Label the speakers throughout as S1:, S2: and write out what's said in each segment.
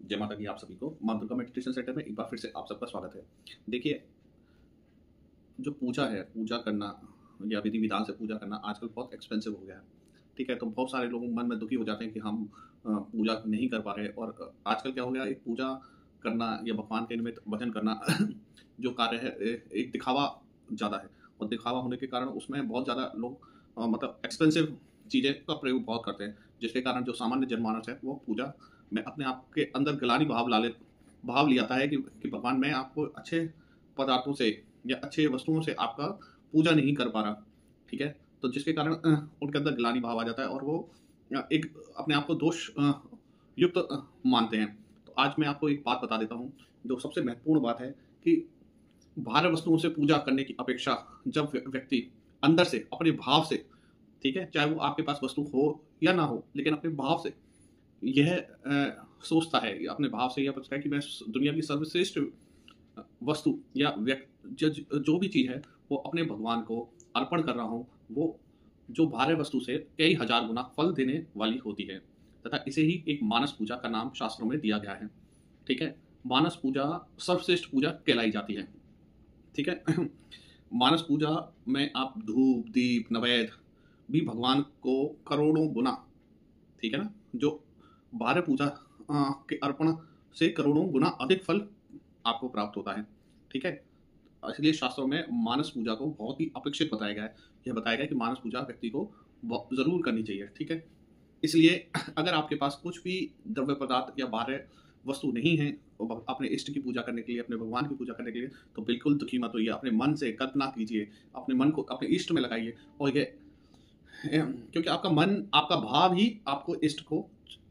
S1: जय माता दी आप सभी को। माँ दुर्गा मेडिटेशन सेंटर में एक बार फिर से आप सबका स्वागत है। देखिए, जो पूजा है, पूजा करना या विधि-विधान से पूजा करना आजकल बहुत एक्सपेंसिव हो गया है। ठीक है? तो बहुत सारे लोग मन में दुखी हो जाते हैं कि हम पूजा नहीं कर पा रहे और आजकल क्या हो गया, एक पूजा करना या भगवान के निमित्त भजन करना जो कार्य है एक दिखावा ज़्यादा है और दिखावा होने के कारण उसमें बहुत ज़्यादा लोग मतलब एक्सपेंसिव चीज़ें का प्रयोग बहुत करते हैं, जिसके कारण जो सामान्य जनमानस है, वो पूजा में अपने आप के अंदर ग्लानि भाव ले आता है कि भगवान मैं आपको अच्छे पदार्थों से या अच्छे वस्तुओं से आपका पूजा नहीं कर पा रहा, ठीक है? तो जिसके कारण उनके अंदर ग्लानि भाव आ जाता है और वो एक अपने आप को दोष युक्त मानते हैं। तो आज मैं आपको एक बात बता देता हूँ, जो सबसे महत्वपूर्ण बात है कि बाहर वस्तुओं से पूजा करने की अपेक्षा जब व्यक्ति अंदर से, अपने भाव से, ठीक है? चाहे वो आपके पास वस्तु हो या ना हो, लेकिन अपने भाव से यह सोचता है, अपने भाव से यह सोचता है कि मैं दुनिया की सर्वश्रेष्ठ वस्तु या जो भी चीज़ है वो अपने भगवान को अर्पण कर रहा हूँ, वो जो बाह्य वस्तु से कई हजार गुना फल देने वाली होती है, तथा इसे ही एक मानस पूजा का नाम शास्त्रों में दिया गया है। ठीक है? मानस पूजा सर्वश्रेष्ठ पूजा कहलाई जाती है। ठीक है? मानस पूजा में आप धूप दीप नैवेद्य भी भगवान को करोड़ों गुना, ठीक है ना, जो बाह्य पूजा के अर्पण से करोड़ों गुना अधिक फल आपको प्राप्त होता है। ठीक है? इसलिए शास्त्रों में मानस पूजा को बहुत ही अपेक्षित बताया गया है। यह बताया गया है कि मानस पूजा व्यक्ति को ज़रूर करनी चाहिए। ठीक है? इसलिए अगर आपके पास कुछ भी द्रव्य पदार्थ या बाह्य वस्तु नहीं है अपने इष्ट की पूजा करने के लिए, अपने भगवान की पूजा करने के लिए, तो बिल्कुल दुखी मत होइए। अपने मन से कल्पना कीजिए, अपने मन को अपने इष्ट में लगाइए और ये क्योंकि आपका मन, आपका भाव ही आपको इष्ट को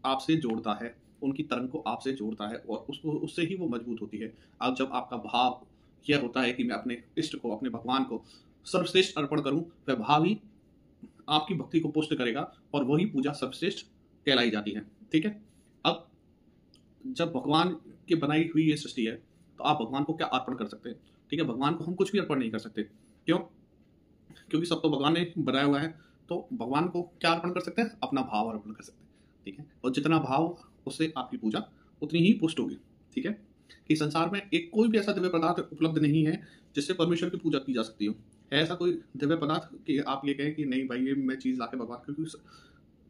S1: आपसे जोड़ता है, उनकी तरंग को आपसे जोड़ता है और उसको उससे ही वो मजबूत होती है। अब जब आपका भाव यह होता है कि मैं अपने इष्ट को, अपने भगवान को सर्वश्रेष्ठ अर्पण करूं, वह भाव ही आपकी भक्ति को पुष्ट करेगा और वही पूजा सर्वश्रेष्ठ कहलाई जाती है। ठीक है? अब जब भगवान की बनाई हुई ये सृष्टि है, तो आप भगवान को क्या अर्पण कर सकते हैं? ठीक है? भगवान को हम कुछ भी अर्पण नहीं कर सकते। क्यों? क्योंकि सब तो भगवान ने बनाया हुआ है। तो भगवान को क्या अर्पण कर सकते हैं? अपना भाव अर्पण कर सकते हैं। ठीक है? और जितना भाव, उससे आपकी पूजा उतनी ही पुष्ट होगी। ठीक है? कि संसार में एक कोई भी ऐसा दिव्य पदार्थ उपलब्ध नहीं है जिससे परमेश्वर की पूजा की जा सकती हो। है ऐसा कोई दिव्य पदार्थ कि आप ये कहें कि नहीं भाई, ये मैं चीज़ लाके भगवान, क्योंकि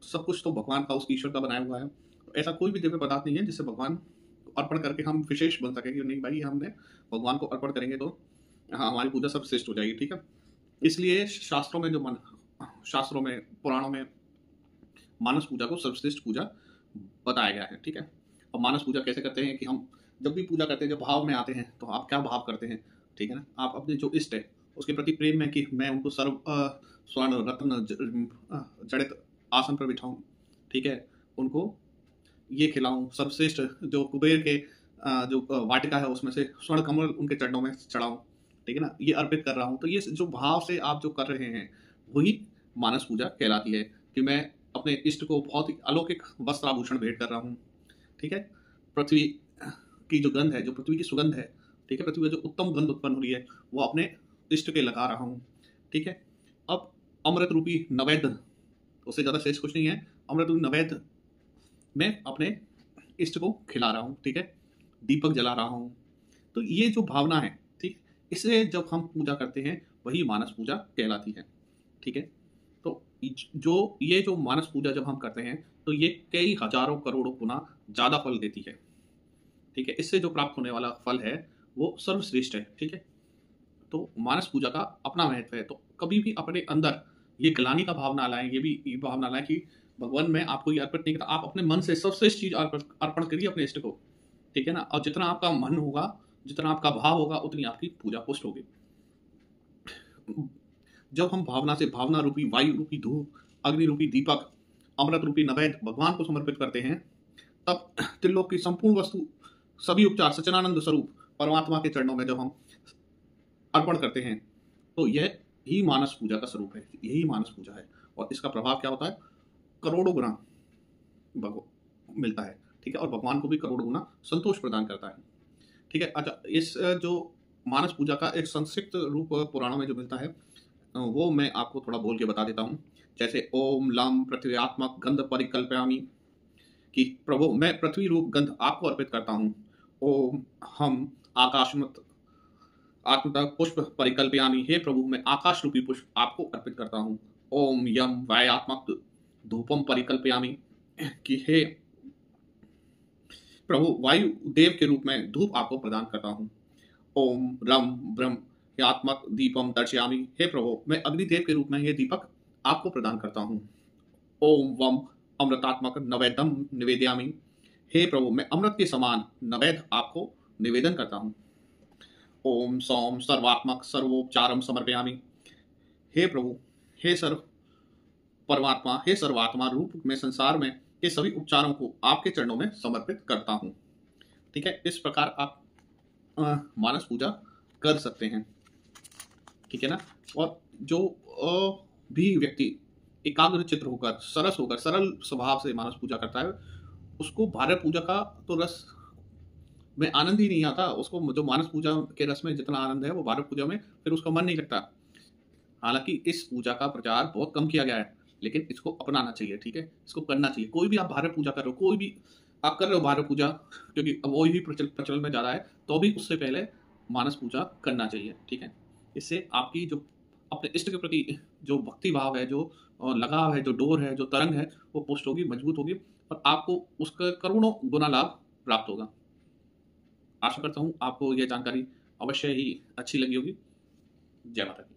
S1: सब कुछ तो भगवान का, उस ईश्वर का बनाया हुआ है। तो ऐसा कोई भी दिव्य पदार्थ नहीं है जिससे भगवान को अर्पण करके हम विशेष बन सकें कि नहीं भाई, हमने भगवान को अर्पण करेंगे तो हाँ, हमारी पूजा सर्वश्रेष्ठ हो जाएगी। ठीक है? इसलिए शास्त्रों में, पुराणों में मानस पूजा को सर्वश्रेष्ठ पूजा बताया गया है। ठीक है? और मानस पूजा कैसे करते हैं कि हम जब भी पूजा करते हैं, जब भाव में आते हैं, तो आप क्या भाव करते हैं? ठीक है ना? आप अपने जो इष्ट है उसके प्रति प्रेम में कि मैं उनको स्वर्ण रत्न जड़ित आसन पर बिठाऊं, ठीक है, उनको ये खिलाऊं, सर्वश्रेष्ठ जो कुबेर के जो वाटिका है उसमें से स्वर्ण कमल उनके चरणों में चढ़ाऊं, ठीक है ना, ये अर्पित कर रहा हूं। तो ये जो भाव से आप जो कर रहे हैं, वही मानस पूजा कहलाती है कि मैं अपने इष्ट को बहुत ही अलौकिक वस्त्र आभूषण भेंट कर रहा हूँ। ठीक है? पृथ्वी की जो गंध है, जो पृथ्वी की सुगंध है, ठीक है, पृथ्वी में जो उत्तम गंध उत्पन्न हो रही है, वो अपने इष्ट के लगा रहा हूँ। ठीक है? अब अमृत रूपी नैवेद्य, उससे ज़्यादा श्रेष्ठ कुछ नहीं है, अमृत रूपी नैवेद्य मैं अपने इष्ट को खिला रहा हूँ। ठीक है? दीपक जला रहा हूँ। तो ये जो भावना है, ठीक, इसे जब हम पूजा करते हैं, वही मानस पूजा कहलाती है। ठीक है? तो जो मानस पूजा जब हम करते हैं, तो ये कई हजारों करोड़ों गुना ज़्यादा फल देती है। ठीक है? इससे जो प्राप्त होने वाला फल है, वो सर्वश्रेष्ठ है। ठीक है? तो मानस पूजा का अपना महत्व है। तो कभी भी अपने अंदर ये ग्लानि का भाव ना लाएं, ये भाव ना लाएं कि भगवान मैं आपको ये अर्पित नहीं करता। आप अपने मन से सर्वश्रेष्ठ चीज़ अर्पण करिए अपने इष्ट को। ठीक है ना? और जितना आपका मन होगा, जितना आपका भाव होगा, उतनी आपकी पूजा पुष्ट होगी। जब हम भावना से, भावना रूपी वायु रूपी धूप, अग्नि रूपी दीपक, अमृत रूपी नैवेद्य भगवान को समर्पित करते हैं, तब त्रिलोक की संपूर्ण वस्तु, सभी उपचार सच्चिदानंद स्वरूप परमात्मा के चरणों में जब हम अर्पण करते हैं, तो यह ही मानस पूजा का स्वरूप है। यही मानस पूजा है और इसका प्रभाव क्या होता है? करोड़ों गुना मिलता है। ठीक है? और भगवान को भी करोड़ों गुना संतोष प्रदान करता है। ठीक है? अच्छा, इस जो मानस पूजा का एक संक्षिप्त रूप पुराणों में जो मिलता है, वो मैं आपको थोड़ा बोल के बता देता हूँ। जैसे ओम लम पृथ्व्यात्मक गंध परिकल्पयामि, कि प्रभु मैं पृथ्वी रूप गंध आपको अर्पित करता हूँ। ओम हम आकाशमत आत्मतः पुष्प परिकल्पयामि, हे प्रभु मैं आकाश रूपी पुष्प आपको अर्पित करता हूँ। ओम यम वायात्मक धूपम परिकल्पयामि, कि हे प्रभु वायु देव के रूप में धूप आपको प्रदान करता हूँ। ओम रम ब्रह्म यात्मक दीपम दर्शयामि, हे प्रभु मैं अग्निदेव के रूप में ये दीपक आपको प्रदान करता हूँ। ओम वम अमृतात्मक नवेदम निवेदयामि, हे प्रभु मैं अमृत के समान नवेद आपको निवेदन करता हूँ। ओम सौम सर्वात्मक सर्वोपचारम समर्पयामि, हे प्रभु हे सर्व परमात्मा, हे सर्वात्मा रूप में संसार में के सभी उपचारों को आपके चरणों में समर्पित करता हूँ। ठीक है, इस प्रकार आप मानस पूजा कर सकते हैं। ठीक है ना। और जो भी व्यक्ति एकाग्र चित्र होकर सरस होकर सरल स्वभाव से मानस पूजा करता है, उसको भारत पूजा का तो रस में आनंद ही नहीं आता। उसको जो मानस पूजा के रस में जितना आनंद है वो भारत पूजा में फिर उसका मन नहीं लगता। हालांकि इस पूजा का प्रचार बहुत कम किया गया है, लेकिन इसको अपनाना चाहिए। ठीक है, इसको करना चाहिए। कोई भी आप भारत पूजा कर रहे हो, कोई भी आप कर रहे हो भारत पूजा, क्योंकि अब वही भी प्रचलन में ज़्यादा है, तो भी उससे पहले मानस पूजा करना चाहिए। ठीक है, इससे आपकी जो अपने इष्ट के प्रति जो भक्ति भाव है, जो लगाव है, जो डोर है, जो तरंग है, वो पुष्ट होगी, मजबूत होगी और आपको उसका करोड़ों गुना लाभ प्राप्त होगा। आशा करता हूँ आपको यह जानकारी अवश्य ही अच्छी लगी होगी। जय माता दी।